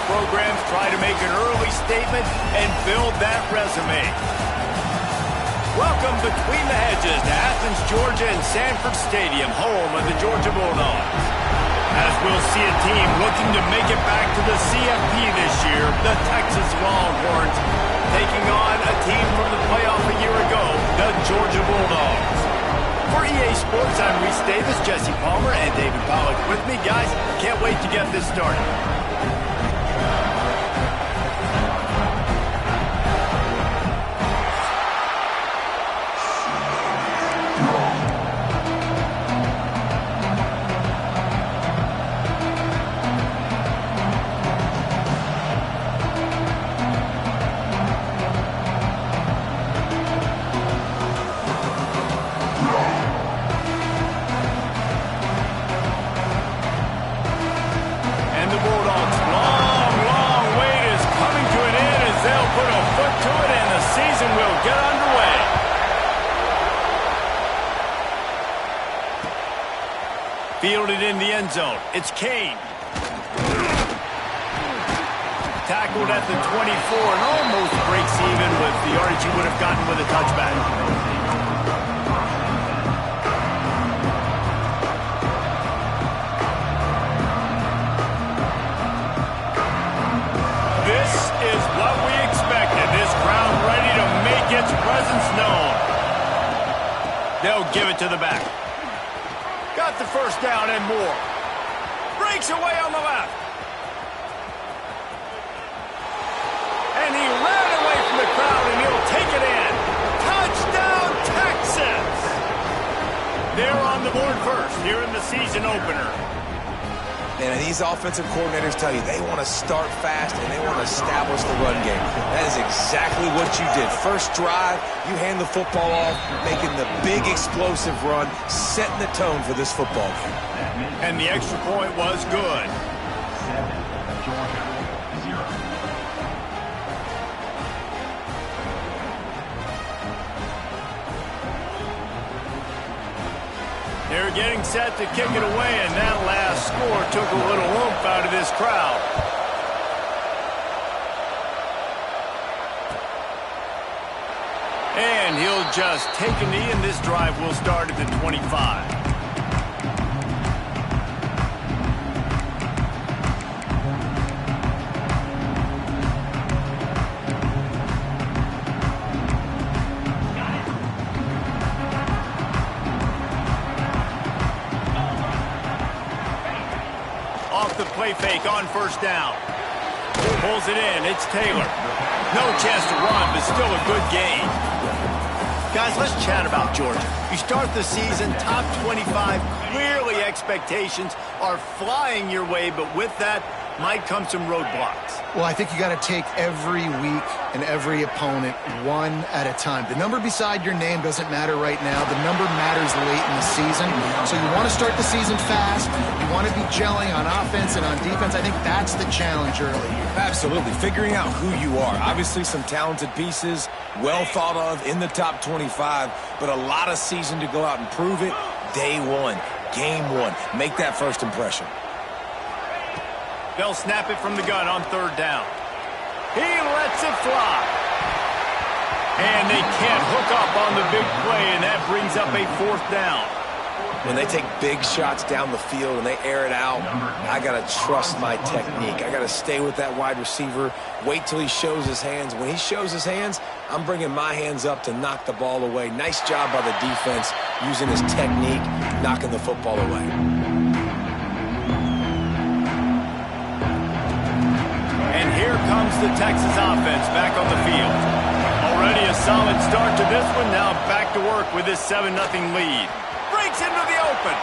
programs try to make an early statement and build that resume. Welcome between the hedges to Athens, Georgia and Sanford Stadium, home of the Georgia Bulldogs. As we'll see a team looking to make it back to the CFP this year, the Texas Longhorns, taking on a team from the playoff a year ago, the Georgia Bulldogs. For EA Sports, I'm Reese Davis, Jesse Palmer, and David Pollack with me. Guys, can't wait to get this started. Fielded in the end zone. It's Kane. Tackled at the 24 and almost breaks even with the yardage he would have gotten with a touchback. This is what we expected. This crowd ready to make its presence known. They'll give it to the back. Got the first down and more. Breaks away on the left. And he ran away from the crowd, and he'll take it in. Touchdown, Texas! They're on the board first here in the season opener. And these offensive coordinators tell you they want to start fast and they want to establish the run game. That is exactly what you did. First drive, you hand the football off, making the big explosive run, setting the tone for this football game. And the extra point was good. They're getting set to kick it away, and that last score took a little oomph out of this crowd. And he'll just take a knee, and this drive will start at the 25. The play fake on first down. Pulls it in. It's Taylor. No chance to run, but still a good gain. Guys, let's chat about Georgia. You start the season top 25. Clearly expectations are flying your way, but with that might come some roadblocks. Well, I think you got to take every week and every opponent one at a time. The number beside your name doesn't matter right now. The number matters late in the season. So you want to start the season fast. You want to be gelling on offense and on defense. I think that's the challenge early. Absolutely. Figuring out who you are. Obviously some talented pieces, well thought of in the top 25, but a lot of season to go out and prove it. Day one, game one. Make that first impression. They'll snap it from the gun on third down. He lets it fly. And they can't hook up on the big play, and that brings up a fourth down. When they take big shots down the field and they air it out, I got to trust my technique. I got to stay with that wide receiver, wait till he shows his hands. When he shows his hands, I'm bringing my hands up to knock the ball away. Nice job by the defense using his technique, knocking the football away. And here comes the Texas offense back on the field. Already a solid start to this one. Now back to work with this 7-0 lead. Breaks into the open.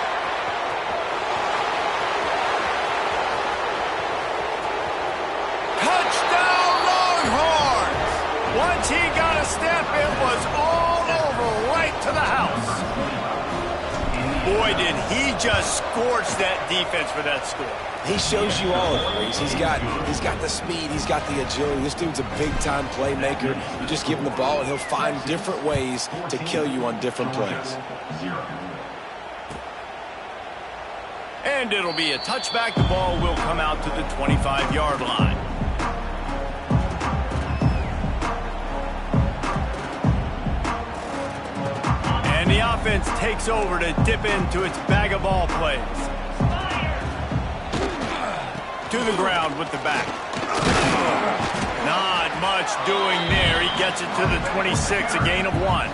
Touchdown Longhorns! Once he got a step, it was all over right to the house. Boy, did he just scorch that defense for that score. He shows you all of it, Reese. He's got the speed, he's got the agility. This dude's a big-time playmaker. You just give him the ball, and he'll find different ways to kill you on different plays. And it'll be a touchback. The ball will come out to the 25-yard line. offense takes over to dip into its bag of ball plays. To the ground with the back. Not much doing there. He gets it to the 26, a gain of 1.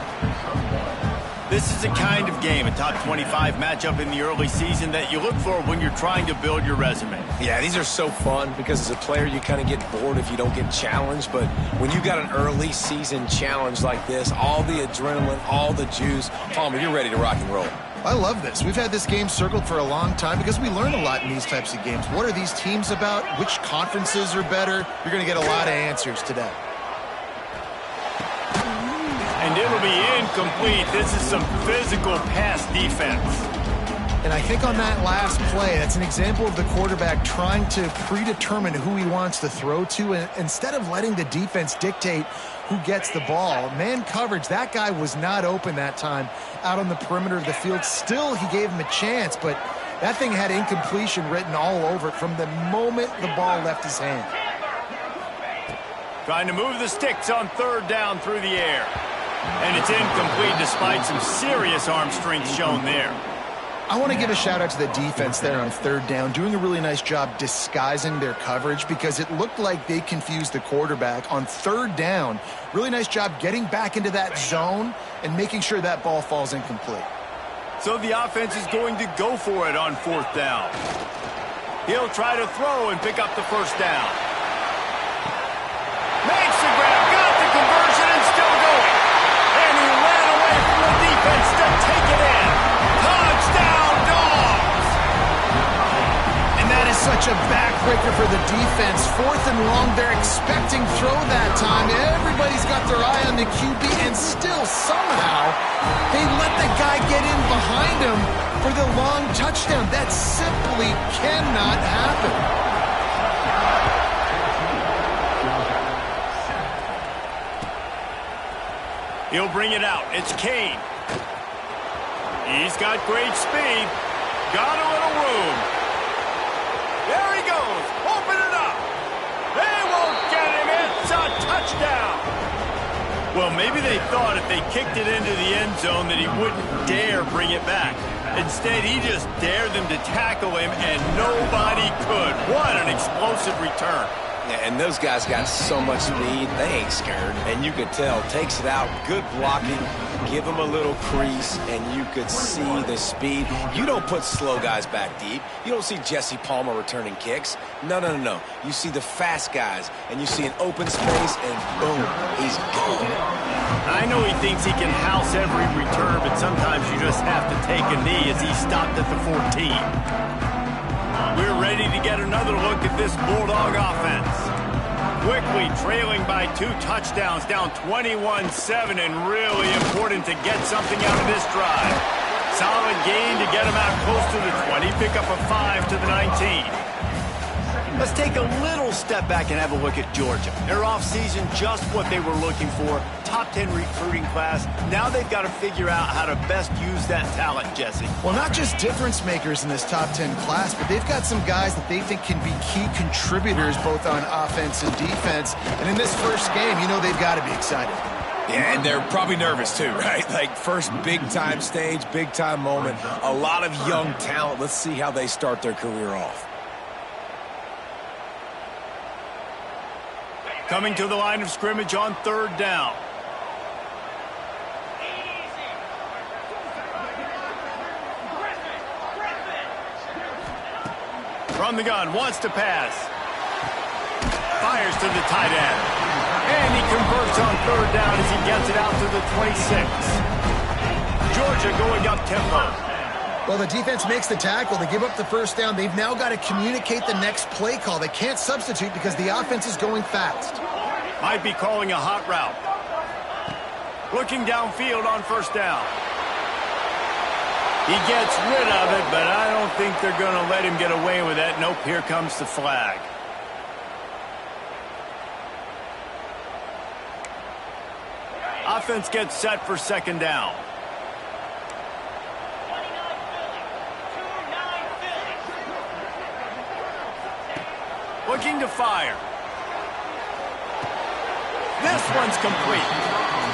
This is the kind of game, a top 25 matchup in the early season, that you look for when you're trying to build your resume. Yeah, these are so fun because as a player, you kind of get bored if you don't get challenged. But when you got an early season challenge like this, all the adrenaline, all the juice, Palmer, you're ready to rock and roll. I love this. We've had this game circled for a long time because we learn a lot in these types of games. What are these teams about? Which conferences are better? You're going to get a lot of answers today. And it'll be incomplete. This is some physical pass defense. And I think on that last play, that's an example of the quarterback trying to predetermine who he wants to throw to, and instead of letting the defense dictate who gets the ball. Man coverage, that guy was not open that time out on the perimeter of the field. Still, he gave him a chance, but that thing had incompletion written all over it from the moment the ball left his hand. Trying to move the sticks on third down through the air. And it's incomplete despite some serious arm strength shown there. I want to give a shout out to the defense there on third down, doing a really nice job disguising their coverage because it looked like they confused the quarterback on third down. Really nice job getting back into that zone and making sure that ball falls incomplete. So the offense is going to go for it on fourth down. He'll try to throw and pick up the first down. Makes the grab, got the conversion, and still going. And he ran away from the defense to take it in. Touchdown, Dogs! And that is such a backbreaker for the defense. Fourth and long, they're expecting throw that time. Everybody's got their eye on the QB, and still somehow they let the guy get in behind him for the long touchdown. That simply cannot happen. He'll bring it out. It's Kane. He's got great speed. Got a little room. There he goes. Open it up. They won't get him. It's a touchdown. Well, maybe they thought if they kicked it into the end zone that he wouldn't dare bring it back. Instead, he just dared them to tackle him, and nobody could. What an explosive return. Yeah, and those guys got so much speed, they ain't scared. And you could tell, takes it out, good blocking, give him a little crease, and you could see the speed. You don't put slow guys back deep. You don't see Jesse Palmer returning kicks. No. You see the fast guys, and you see an open space, and boom, he's gone. I know he thinks he can house every return, but sometimes you just have to take a knee as he stopped at the 14. We're ready to get another look at this Bulldog offense. Quickly trailing by 2 touchdowns, down 21-7, and really important to get something out of this drive. Solid gain to get them out close to the 20, pick up a 5 to the 19. Let's take a little step back and have a look at Georgia. Their offseason, just what they were looking for. Top 10 recruiting class. Now they've got to figure out how to best use that talent, Jesse. Well, not just difference makers in this top 10 class, but they've got some guys that they think can be key contributors both on offense and defense. And in this first game, you know they've got to be excited. Yeah, and they're probably nervous too, right? Like first big-time stage, big-time moment. A lot of young talent. Let's see how they start their career off. Coming to the line of scrimmage on third down. From the gun, wants to pass. Fires to the tight end. And he converts on third down as he gets it out to the 26. Georgia going up tempo. Well, the defense makes the tackle. They give up the first down. They've now got to communicate the next play call. They can't substitute because the offense is going fast. Might be calling a hot route. Looking downfield on first down. He gets rid of it, but I don't think they're going to let him get away with it. Nope, here comes the flag. Offense gets set for second down. Looking to fire. This one's complete.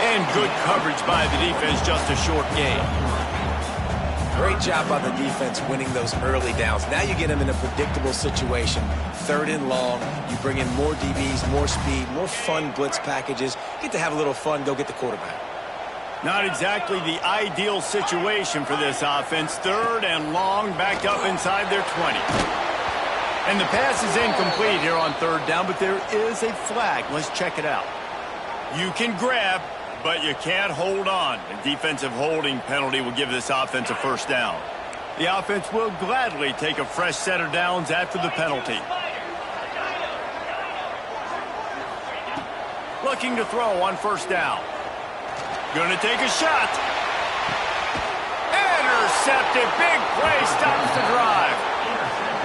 And good coverage by the defense, just a short gain. Great job by the defense winning those early downs. Now you get them in a predictable situation. 3rd and long. You bring in more DBs, more speed, more fun blitz packages. Get to have a little fun, go get the quarterback. Not exactly the ideal situation for this offense. 3rd and long, backed up inside their 20. And the pass is incomplete here on 3rd down, but there is a flag. Let's check it out. You can grab, but you can't hold on. A defensive holding penalty will give this offense a 1st down. The offense will gladly take a fresh set of downs after the penalty. Looking to throw on 1st down. Going to take a shot. Intercepted. Big play stops the drive.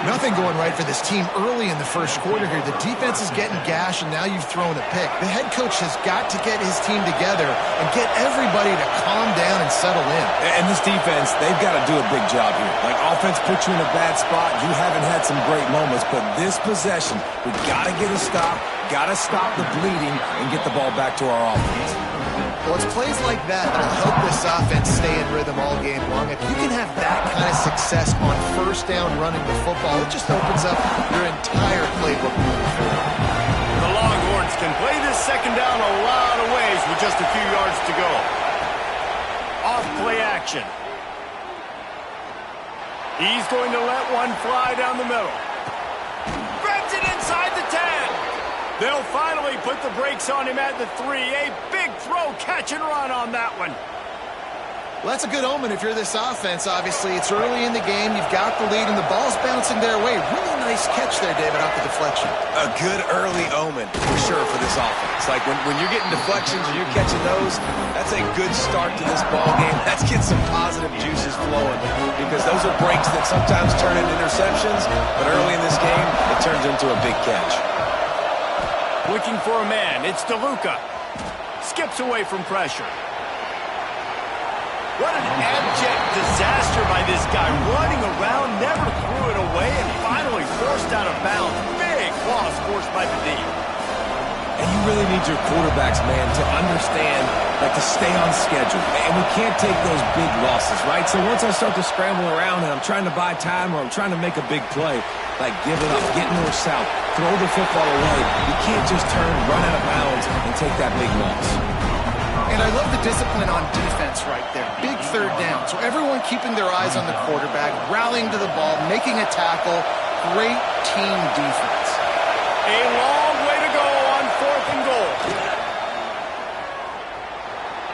Nothing going right for this team early in the 1st quarter here. The defense is getting gashed, and now you've thrown a pick. The head coach has got to get his team together and get everybody to calm down and settle in. And this defense, they've got to do a big job here. Like, offense puts you in a bad spot. You haven't had some great moments, but this possession, we got to get a stop, got to stop the bleeding, and get the ball back to our offense. Well, it's plays like that that'll help this offense stay in rhythm all game long. If you can have that kind of success on 1st down running the football, it just opens up your entire playbook moving forward. The Longhorns can play this 2nd down a lot of ways with just a few yards to go. Off play action. He's going to let one fly down the middle. Grabs it inside the 10. They'll finally put the brakes on him at the 3. A big throw, catch and run on that one. Well, that's a good omen if you're this offense, obviously. It's early in the game. You've got the lead, and the ball's bouncing their way. Really nice catch there, David, off the deflection. A good early omen, for sure, for this offense. Like, when you're getting deflections and you're catching those, that's a good start to this ball game. Let's get some positive juices flowing, because those are breaks that sometimes turn into interceptions, but early in this game, it turns into a big catch. Looking for a man. It's DeLuca. Skips away from pressure. What an abject disaster by this guy. Running around, never threw it away, and finally forced out of bounds. Big loss forced by the D. And you really need your quarterbacks, man, to understand, like, to stay on schedule. And we can't take those big losses, right? So once I start to scramble around and I'm trying to buy time or I'm trying to make a big play, like give it up, get north-south, throw the football away. You can't just turn, run out of bounds, and take that big loss. And I love the discipline on defense right there. Big 3rd down. So everyone keeping their eyes on the quarterback, rallying to the ball, making a tackle. Great team defense. A long way to go on 4th and goal.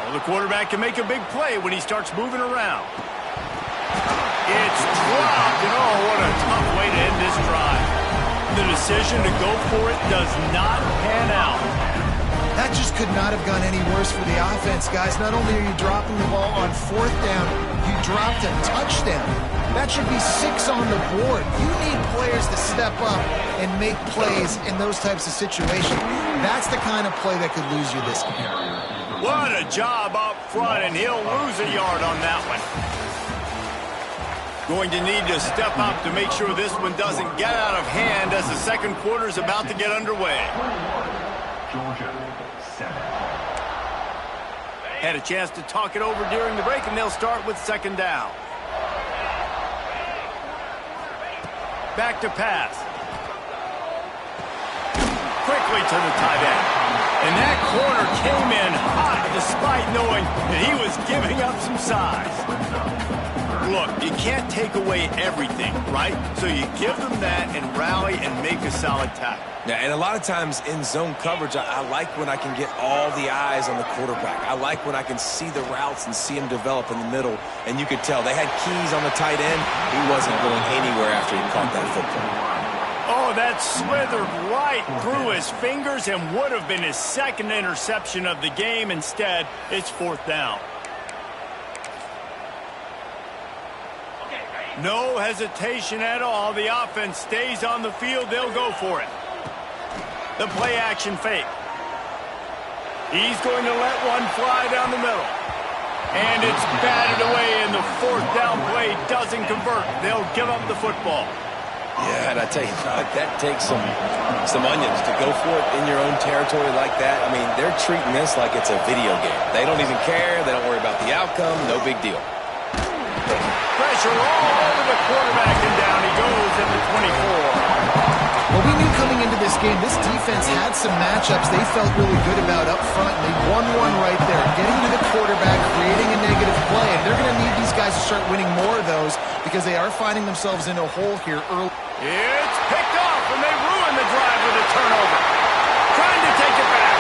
Well, the quarterback can make a big play when he starts moving around. It's dropped, and oh, what a tough way to end this drive. The decision to go for it does not pan out. That just could not have gone any worse for the offense, guys. Not only are you dropping the ball on 4th down, you dropped a touchdown. That should be 6 on the board. You need players to step up and make plays in those types of situations. That's the kind of play that could lose you this game. What a job up front, and he'll lose a yard on that one. Going to need to step up to make sure this one doesn't get out of hand as the 2nd quarter is about to get underway. Georgia, 7. Had a chance to talk it over during the break, and they'll start with 2nd down. Back to pass. Quickly to the tight end. And that corner came in hot despite knowing that he was giving up some size. Look, you can't take away everything, right? So you give them that and rally and make a solid tackle. Yeah, and a lot of times in zone coverage, I like when I can get all the eyes on the quarterback. I like when I can see the routes and see him develop in the middle. And you could tell they had keys on the tight end. He wasn't going anywhere after he caught that football. Oh, that slithered right through his fingers and would have been his 2nd interception of the game. Instead, it's 4th down. No hesitation at all. The offense stays on the field. They'll go for it. The play action fake. He's going to let one fly down the middle. And it's batted away, and the 4th down play doesn't convert. They'll give up the football. Yeah, and I tell you, that takes some onions to go for it in your own territory like that. I mean, they're treating this like it's a video game. They don't even care. They don't worry about the outcome. No big deal. pressure all over the quarterback, and down he goes at the 24. Well, we knew coming into this game, this defense had some matchups they felt really good about up front, and they won one right there, getting to the quarterback, creating a negative play, and they're going to need these guys to start winning more of those because they are finding themselves in a hole here early. It's picked off, and they ruin the drive with a turnover. Trying to take it back.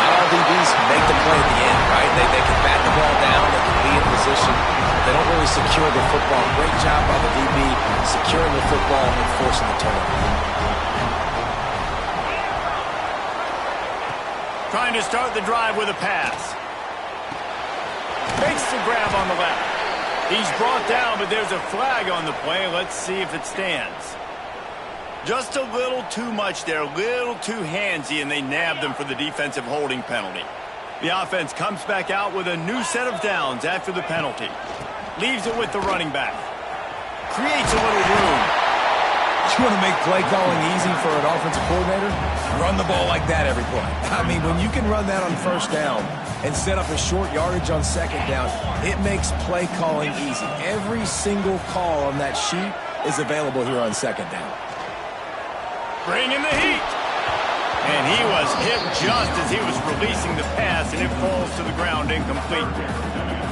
Not all DBs make the play at the end, right? They can bat the ball down, they can be in position. They don't really secure the football. Great job by the DB securing the football and forcing the turnover. Trying to start the drive with a pass. Makes the grab on the left. He's brought down, but there's a flag on the play. Let's see if it stands. Just a little too much there, a little too handsy, and they nabbed him for the defensive holding penalty. The offense comes back out with a new set of downs after the penalty. Leaves it with the running back. Creates a little room. You want to make play calling easy for an offensive coordinator? Run the ball like that every play. I mean, when you can run that on first down and set up a short yardage on second down, it makes play calling easy. Every single call on that sheet is available here on second down. Bringing the heat. And he was hit just as he was releasing the pass, and it falls to the ground incomplete.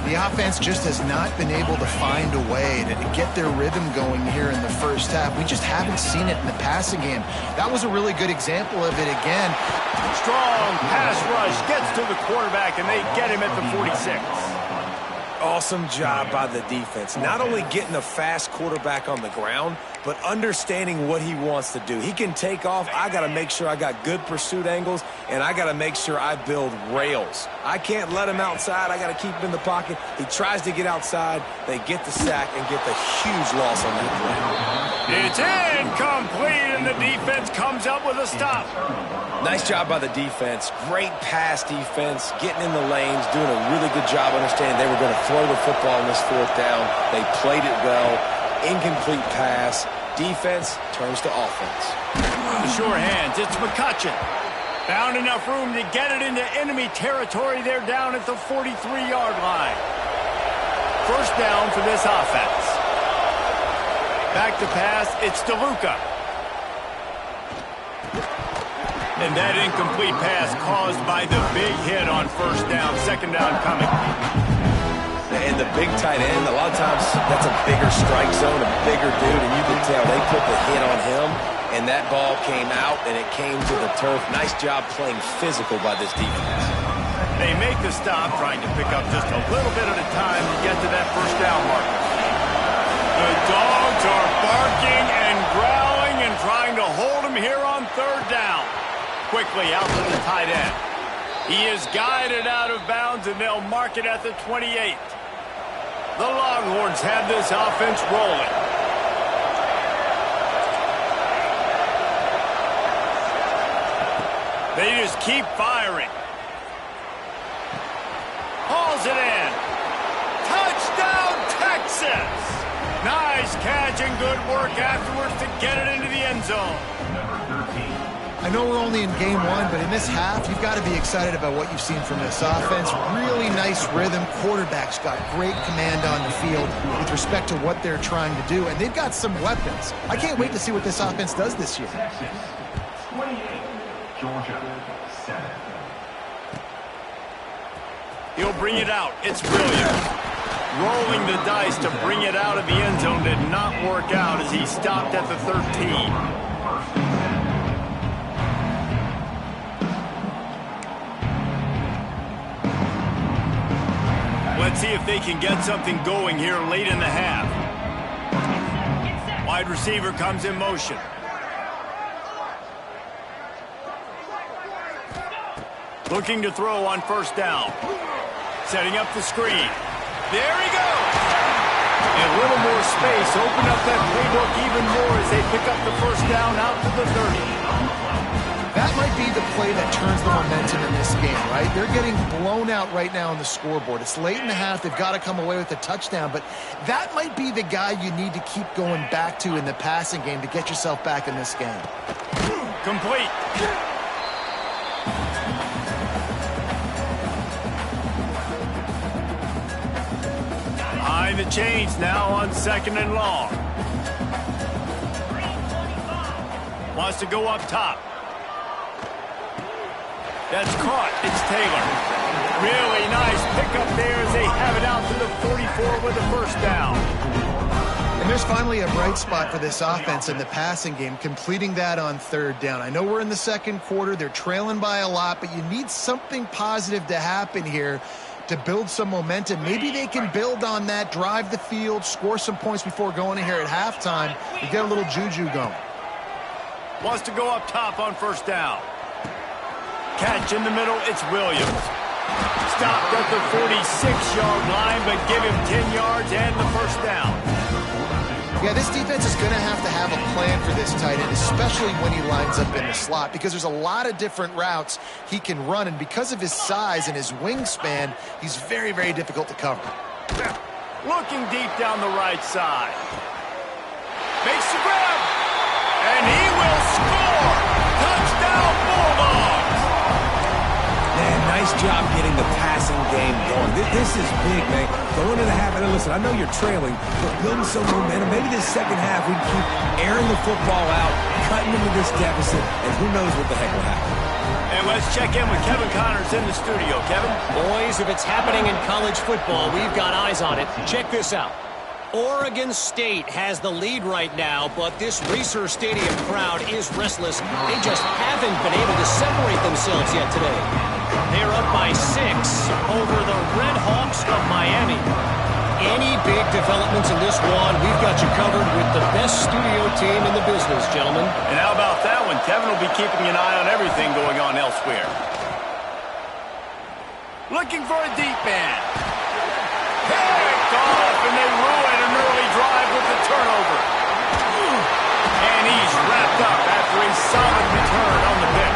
The offense just has not been able to find a way to get their rhythm going here in the first half. We just haven't seen it in the passing game. That was a really good example of it again. Strong pass rush gets to the quarterback, and they get him at the 46. Awesome job by the defense. Not only getting a fast quarterback on the ground, but understanding what he wants to do. He can take off. I got to make sure I got good pursuit angles, and I got to make sure I build rails. I can't let him outside. I got to keep him in the pocket. He tries to get outside. They get the sack and get the huge loss on that play. It's incomplete, and the defense comes up with a stop. Nice job by the defense. Great pass defense, getting in the lanes, doing a really good job understanding they were going to throw the football on this fourth down. They played it well. Incomplete pass. Defense turns to offense. The sure hands. It's McCutcheon. Found enough room to get it into enemy territory. They're down at the 43-yard line. First down for this offense. Back to pass. It's DeLuca. And that incomplete pass caused by the big hit on first down. Second down coming. And the big tight end, a lot of times that's a bigger strike zone, a bigger dude, and you can tell they put the hit on him, and that ball came out, and it came to the turf. Nice job playing physical by this defense. They make the stop, trying to pick up just a little bit at a time to get to that first down marker. The dogs are barking and growling and trying to hold him here on third down. Quickly out to the tight end. He is guided out of bounds, and they'll mark it at the 28. The Longhorns have this offense rolling. They just keep firing. Hauls it in. Touchdown, Texas! Nice catch and good work afterwards to get it into the end zone. I know we're only in game one, but in this half, you've got to be excited about what you've seen from this offense. Really nice rhythm. Quarterback's got great command on the field with respect to what they're trying to do, and they've got some weapons. I can't wait to see what this offense does this year. Texas, 28, Georgia, 7. He'll bring it out. It's brilliant. Rolling the dice to bring it out of the end zone did not work out as he stopped at the 13. Let's see if they can get something going here late in the half. Wide receiver comes in motion. Looking to throw on first down. Setting up the screen. There he goes. A little more space. Open up that playbook even more as they pick up the first down out to the 30. That might be the play that turns the momentum in this game, right? They're getting blown out right now on the scoreboard. It's late in the half. They've got to come away with a touchdown, but that might be the guy you need to keep going back to in the passing game to get yourself back in this game. Complete. High Running the chains now on 2nd and long. Wants to go up top. That's caught. It's Taylor. Really nice pickup there as they have it out to the 44 with a first down. And there's finally a bright spot for this offense in the passing game, completing that on 3rd down. I know we're in the 2nd quarter. They're trailing by a lot, but you need something positive to happen here to build some momentum. Maybe they can build on that, drive the field, score some points before going in here at halftime. You get a little juju going. Wants to go up top on 1st down. Catch in the middle, it's Williams. Stopped at the 46-yard line, but give him 10 yards and the first down. Yeah, this defense is going to have a plan for this tight end, especially when he lines up in the slot, because there's a lot of different routes he can run, and because of his size and his wingspan, he's very, very difficult to cover. Looking deep down the right side. Makes the grab, and he will score! Touchdown, Bulldogs! Man, nice job getting the passing game going. This is big, man. Going into the half, and listen, I know you're trailing, but building some momentum. Maybe this second half we can keep airing the football out, cutting into this deficit, and who knows what the heck will happen. And let's check in with Kevin Connors in the studio. Kevin? Boys, if it's happening in college football, we've got eyes on it. Check this out. Oregon State has the lead right now, but this Reser Stadium crowd is restless. They just haven't been able to separate themselves yet today. They're up by 6 over the Red Hawks of Miami. Any big developments in this one, we've got you covered with the best studio team in the business, gentlemen. And how about that one? Kevin will be keeping an eye on everything going on elsewhere. Looking for a deep man. Picked off, and they ruin an early drive with the turnover. And he's wrapped up after a solid return on the pick.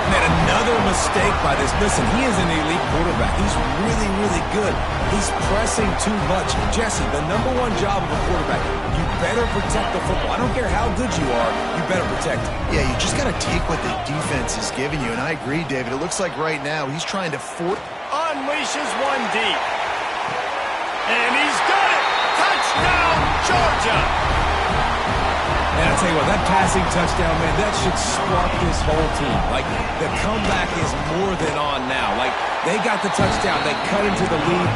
Man, another mistake by this. Listen, he is an elite quarterback. He's really, really good. He's pressing too much. Jesse, the #1 job of a quarterback, you better protect the football. I don't care how good you are, you better protect it. Yeah, you just got to take what the defense is giving you, and I agree, David. It looks like right now he's trying to unleashes one deep. And he's got it! Touchdown, Georgia! And I'll tell you what, that passing touchdown, man, that should spark this whole team. Like, the comeback is more than on now. Like, they got the touchdown. They cut into the lead.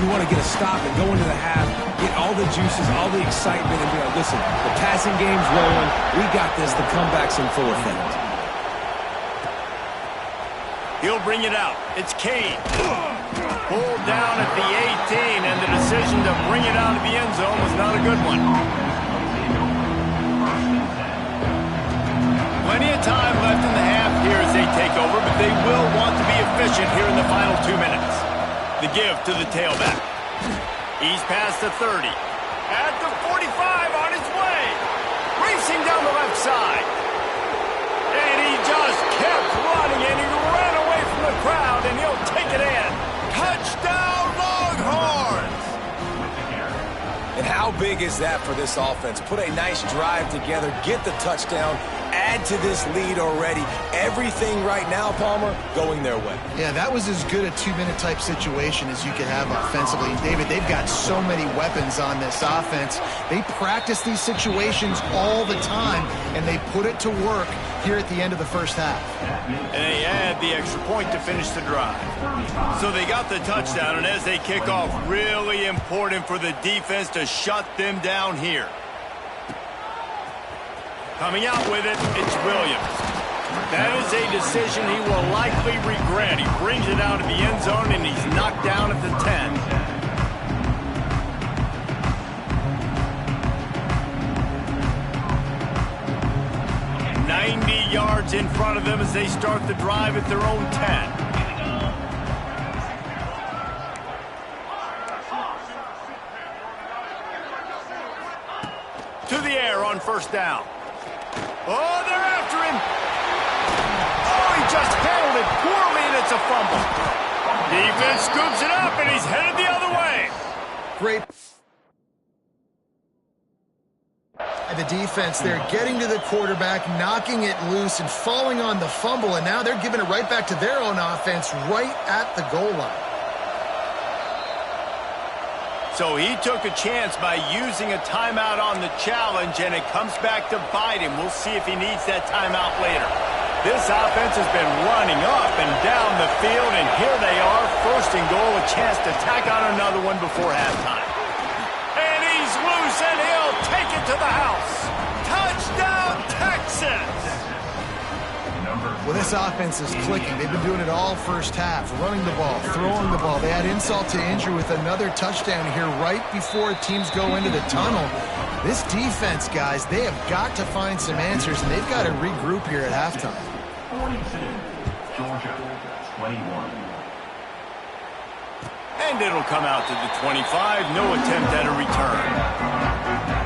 You want to get a stop and go into the half, get all the juices, all the excitement, and be like, listen, the passing game's rolling. We got this. The comeback's in full effect. He'll bring it out. It's Kane. Pulled down at the 18, and the decision to bring it out of the end zone was not a good one. Plenty of time left in the half here as they take over, but they will want to be efficient here in the final 2 minutes. The give to the tailback. He's past the 30. At the 45 on his way. Racing down the left side. And he just kept running, and he ran away from the crowd, and he'll take it in. Touchdown, Longhorns! And how big is that for this offense? Put a nice drive together, get the touchdown, add to this lead already. Everything right now, Palmer, going their way. Yeah, that was as good a 2-minute type situation as you could have offensively. And David, they've got so many weapons on this offense. They practice these situations all the time, and they put it to work here at the end of the first half. And they add the extra point to finish the drive. So they got the touchdown, and as they kick off, really important for the defense to shut them down here. Coming out with it, it's Williams. That is a decision he will likely regret. He brings it out of the end zone, and he's knocked down at the 10. 90 yards in front of them as they start the drive at their own 10. To the air on first down. Oh, they're after him. Oh, he just handled it poorly, and it's a fumble. Defense scoops it up, and he's headed the other way. Great. And the defense, they're getting to the quarterback, knocking it loose, and falling on the fumble, and now they're giving it right back to their own offense right at the goal line. So he took a chance by using a timeout on the challenge, and it comes back to bite him. We'll see if he needs that timeout later. This offense has been running up and down the field, and here they are, first and goal, a chance to tack on another one before halftime. And he's loose, and he'll take it to the house. Touchdown, Texas! Well, this offense is clicking. They've been doing it all first half, running the ball, throwing the ball. They had insult to injury with another touchdown here right before teams go into the tunnel. This defense, guys, they have got to find some answers, and they've got to regroup here at halftime. 42, Georgia, 21. And it'll come out to the 25. No attempt at a return.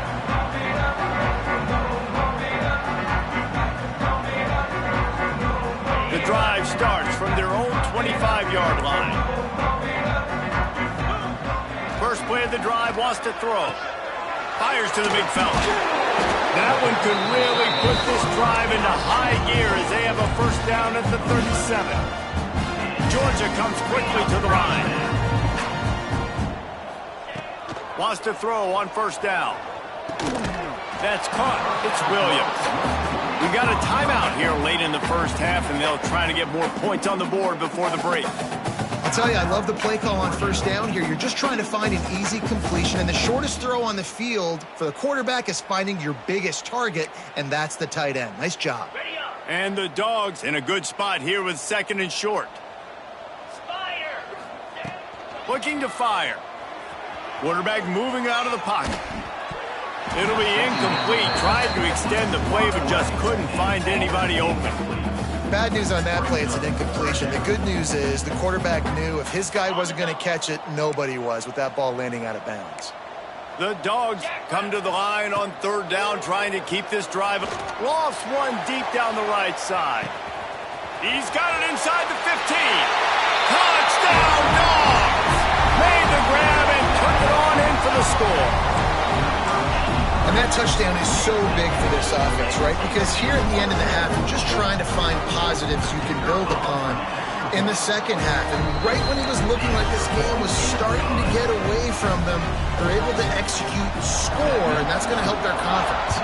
The drive starts from their own 25-yard line. First play of the drive, wants to throw. Fires to the big fella. That one could really put this drive into high gear as they have a first down at the 37. Georgia comes quickly to the line. Wants to throw on first down. That's caught. It's Williams. We got a timeout here late in the first half, and they'll try to get more points on the board before the break. I'll tell you, I love the play call on first down here. You're just trying to find an easy completion, and the shortest throw on the field for the quarterback is finding your biggest target, and that's the tight end. Nice job. And the Dogs in a good spot here with second and short. Looking to fire. Quarterback moving out of the pocket. It'll be incomplete. Tried to extend the play, but just couldn't find anybody open. Bad news on that play, it's an incompletion. The good news is the quarterback knew if his guy wasn't going to catch it, nobody was with that ball landing out of bounds. The Dogs come to the line on third down, trying to keep this drive. Lost one deep down the right side. He's got it inside the 15. Touchdown, Dogs! Made the grab and took it on in for the score. And that touchdown is so big for this offense, right? Because here at the end of the half, you're just trying to find positives you can build upon in the second half. And right when it was looking like this game was starting to get away from them, they're able to execute, score, and that's going to help their confidence.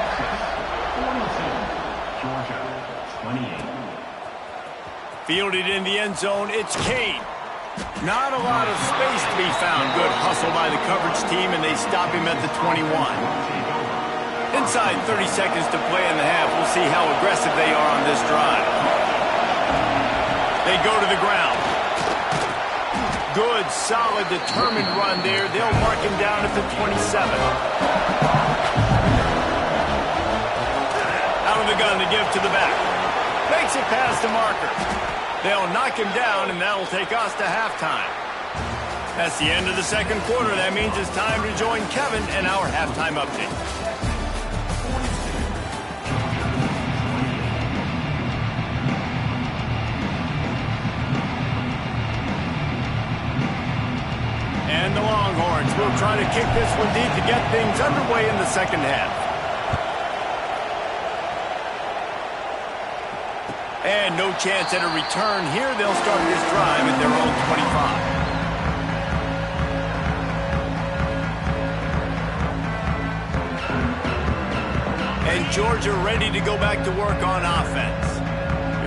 42, Georgia, 28. Fielded in the end zone, it's Kane. Not a lot of space to be found. Good hustle by the coverage team, and they stop him at the 21. Inside 30 seconds to play in the half. We'll see how aggressive they are on this drive. They go to the ground. Good, solid, determined run there. They'll mark him down at the 27. Out of the gun to give to the back. Makes it past the marker. They'll knock him down, and that'll take us to halftime. That's the end of the second quarter. That means it's time to join Kevin and our halftime update. And the Longhorns will try to kick this one deep to get things underway in the second half. And no chance at a return here. They'll start this drive at their own 25. And Georgia ready to go back to work on offense.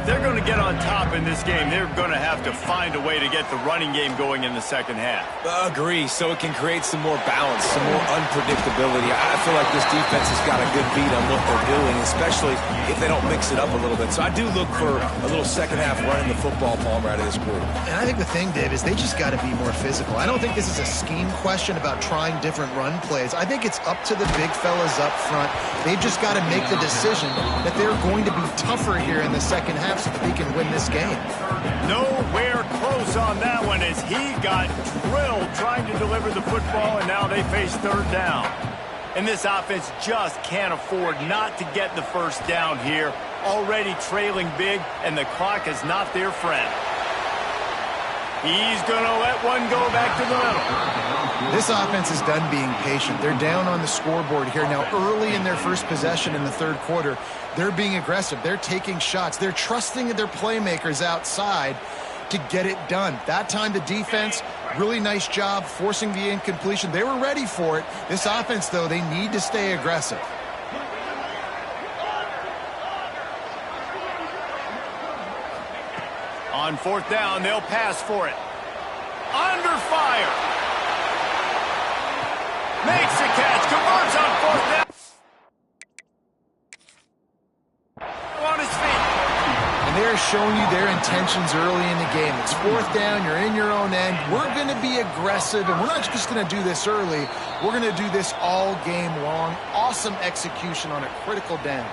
If they're going to get on top in this game, they're going to have to find a way to get the running game going in the second half. Agree, so it can create some more balance, some more unpredictability. I feel like this defense has got a good beat on what they're doing, especially if they don't mix it up a little bit. So I do look for a little second half running the football, Palmer, out of this group. And I think the thing, Dave, is they just got to be more physical. I don't think this is a scheme question about trying different run plays. I think it's up to the big fellas up front. They've just got to make the decision that they're going to be tougher here in the second half so that they can win this game. Nowhere close on that one as he got drilled trying to deliver the football, and now they face third down. And this offense just can't afford not to get the first down here. Already trailing big, and the clock is not their friend. He's going to let one go back to the middle. This offense is done being patient. They're down on the scoreboard here. Now, early in their first possession in the third quarter, they're being aggressive. They're taking shots. They're trusting their playmakers outside to get it done. That time the defense Really nice job forcing the incompletion. They were ready for it. This offense, though, they need to stay aggressive. On fourth down, they'll pass for it. Under fire. Makes the catch. Converts on fourth down. On his feet. And they're showing you their intentions early in the game. It's fourth down. You're in your own end. We're going to be aggressive, and we're not just going to do this early. We're going to do this all game long. Awesome execution on a critical down.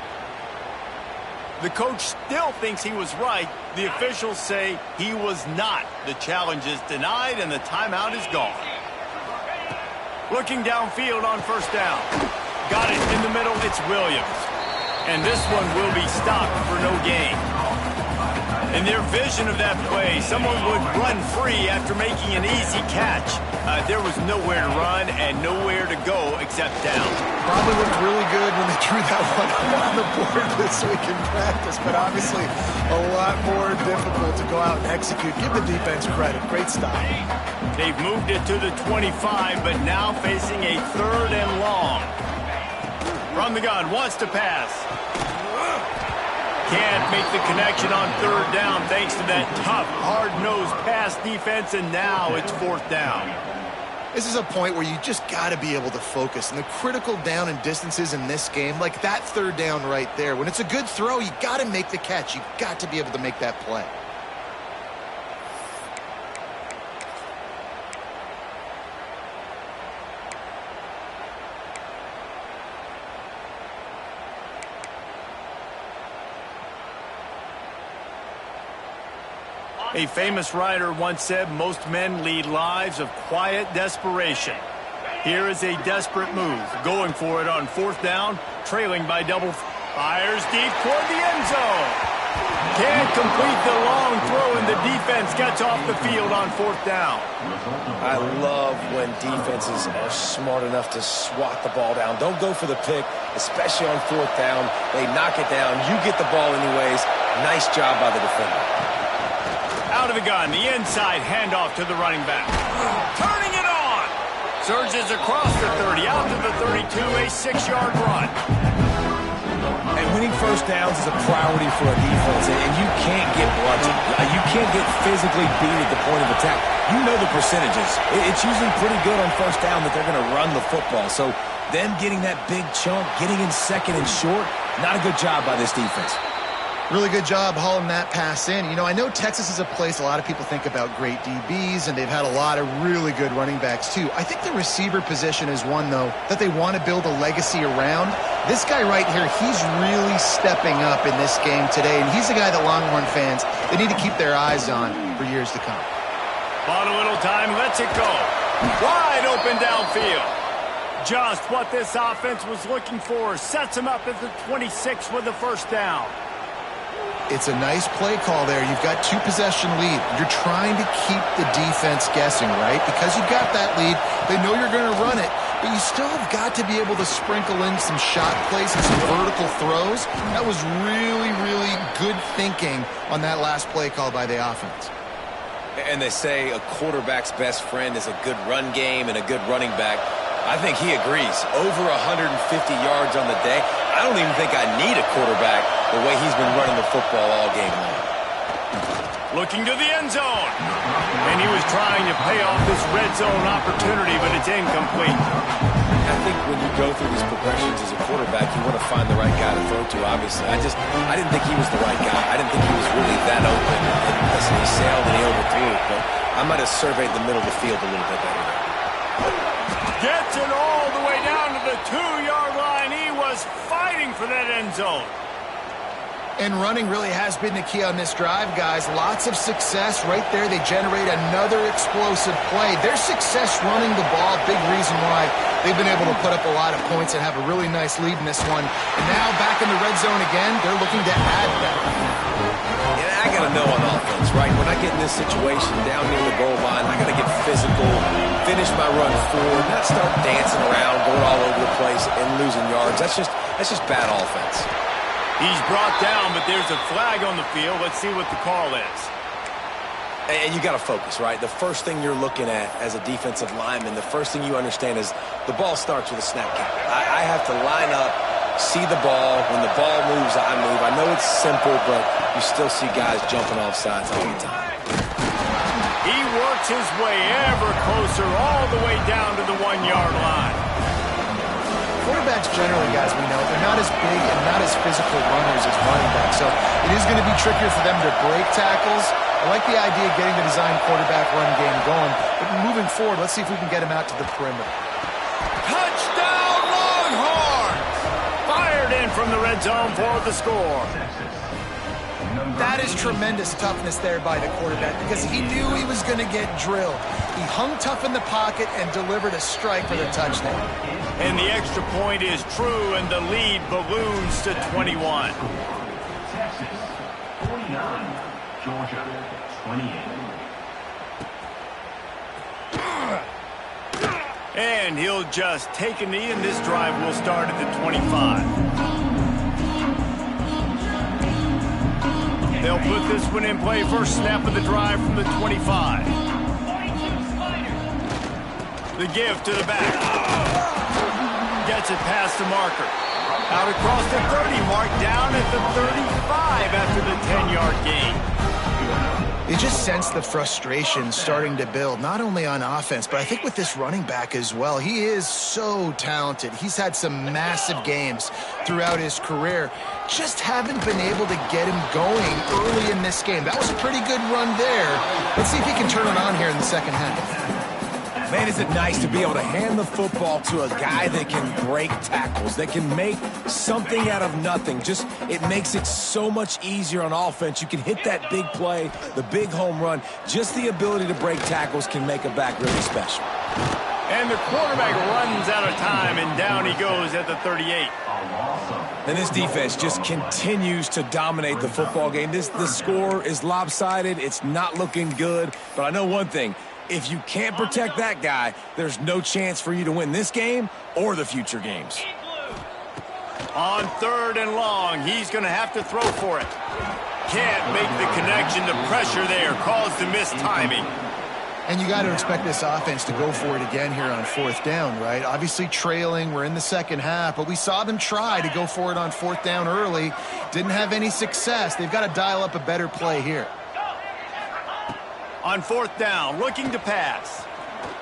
The coach still thinks he was right. The officials say he was not. The challenge is denied, and the timeout is gone. Looking downfield on first down. Got it in the middle. It's Williams. And this one will be stopped for no gain. In their vision of that play, someone would run free after making an easy catch. There was nowhere to run and nowhere to go except down. Probably looked really good when they drew that one on the board this week in practice, but obviously a lot more difficult to go out and execute. Give the defense credit. Great stop. They've moved it to the 25, but now facing a third and long. From the gun, wants to pass. Can't make the connection on third down thanks to that tough, hard-nosed pass defense, and now it's fourth down. This is a point where you just got to be able to focus. And the critical down and distances in this game, like that third down right there, when it's a good throw, you got to make the catch. You got to be able to make that play. A famous writer once said most men lead lives of quiet desperation. Here is a desperate move, going for it on fourth down, trailing by double. Fires deep toward the end zone. Can't complete the long throw, and the defense gets off the field on fourth down. I love when defenses are smart enough to swat the ball down. Don't go for the pick, especially on fourth down. They knock it down. You get the ball anyways. Nice job by the defender. Out of the gun, the inside handoff to the running back. Turning it on. Surges across the 30, out to the 32, a 6-yard run. And winning first downs is a priority for a defense, and you can't get bludgeoned. You can't get physically beat at the point of attack. You know the percentages. It's usually pretty good on first down that they're going to run the football. So them getting that big chunk, getting in second and short, not a good job by this defense. Really good job hauling that pass in. You know, I know Texas is a place a lot of people think about great DBs, and they've had a lot of really good running backs too. I think the receiver position is one, though, that they want to build a legacy around. This guy right here, he's really stepping up in this game today, and he's the guy that Longhorn fans, they need to keep their eyes on for years to come. Bought a little time, lets it go. Wide open downfield. Just what this offense was looking for. Sets him up at the 26 with the first down. It's a nice play call there. You've got 2-possession lead. You're trying to keep the defense guessing, right? Because you've got that lead, they know you're going to run it, but you still have got to be able to sprinkle in some shot plays and some vertical throws. That was really, really good thinking on that last play call by the offense. And they say a quarterback's best friend is a good run game and a good running back. I think he agrees. Over 150 yards on the day. I don't even think I need a quarterback the way he's been running the football all game long. Looking to the end zone. And he was trying to pay off this red zone opportunity, but it's incomplete. I think when you go through these progressions as a quarterback, you want to find the right guy to throw to, obviously. I didn't think he was the right guy. I didn't think he was really that open. And listen, he sailed and he overthrew it, but I might have surveyed the middle of the field a little bit better. Gets it all the way down to the 2-yard line. He was fighting for that end zone. And running really has been the key on this drive, guys. Lots of success right there. They generate another explosive play. Their success running the ball, big reason why they've been able to put up a lot of points and have a really nice lead in this one. And now back in the red zone again, they're looking to add that. I got to know on offense, right? When I get in this situation down near the goal line, I got to get physical, finish my run forward, not start dancing around, going all over the place and losing yards. That's just bad offense. He's brought down, but there's a flag on the field. Let's see what the call is. And you got to focus, right? The first thing you're looking at as a defensive lineman, the first thing you understand is the ball starts with a snap count. I have to line up, see the ball. When the ball moves, I move. I know it's simple, but you still see guys jumping off sides all the time. He works his way ever closer all the way down to the 1-yard line. Quarterbacks generally, guys, we know, they're not as big and not as physical runners as running backs, so it is going to be trickier for them to break tackles. I like the idea of getting the design quarterback run game going, but moving forward, let's see if we can get him out to the perimeter. Touchdown, Longhorns! Fired in from the red zone for the score. That is tremendous toughness there by the quarterback because he knew he was going to get drilled. He hung tough in the pocket and delivered a strike for the touchdown. And the extra point is true, and the lead balloons to 21. Texas, 49. Georgia, 28. And he'll just take a knee, and this drive will start at the 25. They'll put this one in play. First snap of the drive from the 25. The give to the back. Gets it past the marker. Out across the 30 mark, down at the 35 after the 10-yard gain. You just sense the frustration starting to build, not only on offense, but I think with this running back as well. He is so talented. He's had some massive games throughout his career. Just haven't been able to get him going early in this game. That was a pretty good run there. Let's see if he can turn it on here in the second half. Man, is it nice to be able to hand the football to a guy that can break tackles, that can make something out of nothing. It makes it so much easier on offense. You can hit that big play, the big home run. Just the ability to break tackles can make a back really special. And the quarterback runs out of time, and down he goes at the 38. And this defense just continues to dominate the football game. The score is lopsided. It's not looking good. But I know one thing. If you can't protect that guy, there's no chance for you to win this game or the future games. On 3rd and long, he's going to have to throw for it. Can't make the connection. The pressure there caused the missed timing. And you got to expect this offense to go for it again here on 4th down, right? Obviously trailing, we're in the second half, but we saw them try to go for it on 4th down early. Didn't have any success. They've got to dial up a better play here. On 4th down, looking to pass.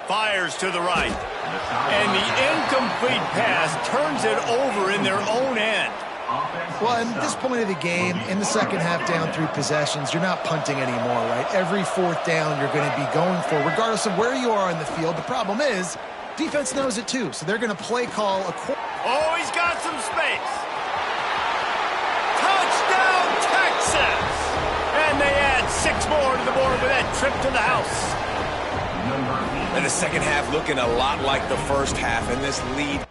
Fires to the right. And the incomplete pass turns it over in their own end. Well, at this point of the game, in the second half down 3 possessions, you're not punting anymore, right? Every 4th down you're going to be going for, regardless of where you are in the field. The problem is, defense knows it too, so they're going to play call a quarter. Oh, he's got some space. Touchdown, Texas! And they add 6 more to the board with that trip to the house. And the second half looking a lot like the first half, and this lead